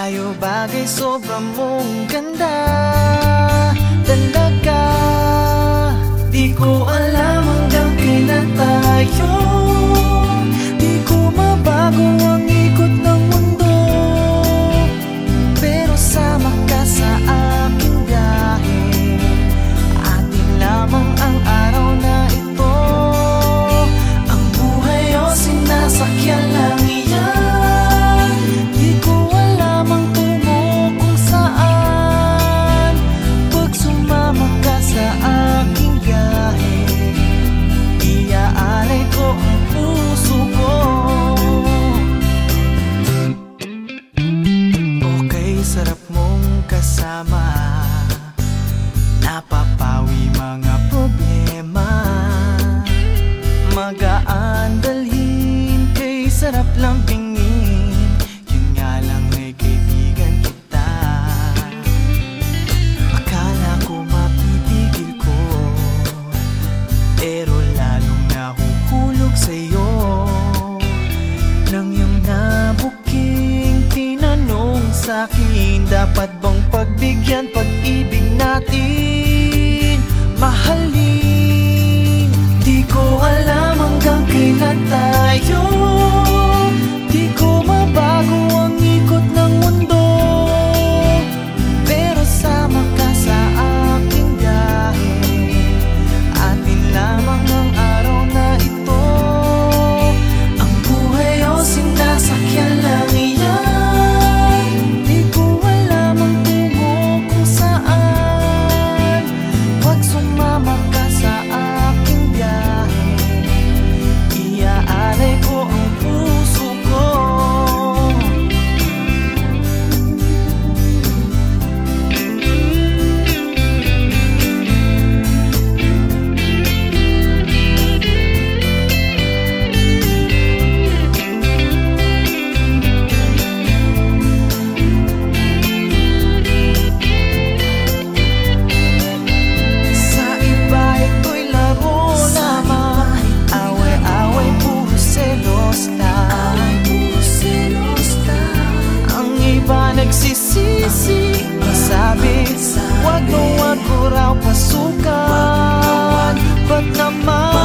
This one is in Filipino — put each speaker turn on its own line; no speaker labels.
tayo bagay sobrang mong ganda talaga. Di ko alam hanggang kailan tayo, di ko mabago ang ikot ng mundo, pero sama ka sa aking biyahe. Atin lamang ang araw na ito, ang buhay o sinasakyan lang iyan. Di ko alam ang tungo kung saan, pag sumama ka sa aking biyahe, iaalay ko ang puso ko. Okay, sarap mong kasama, napapawi mga problema. Magaan dalhin, kay sarap lang pingin, yun nga lang ay kaibigan kita. Akala ko mapipigil ko, pero lalong nahuhulog sa'yo. Nang iyong nabuking tinanong sa'kin, dapat bang pagbigyan pag-ibig natin, mahalin? Di ko alam hanggang kailan tayo, di ko mabago ang ikot ng mundo, pero sama ka sa aking biyahe. Atin lamang ang araw na ito, ang buhay o sinasakyan lang iyan. Di ko alam ang tungo kung saan, pag sumama ka sa aking biyahe, iaalay ko ang puso ko. Sa iba ito'y laro lamang, away-away puro selos lang. Ang iba nagsisisi, sabi wag mo raw pasukan. Ba't naman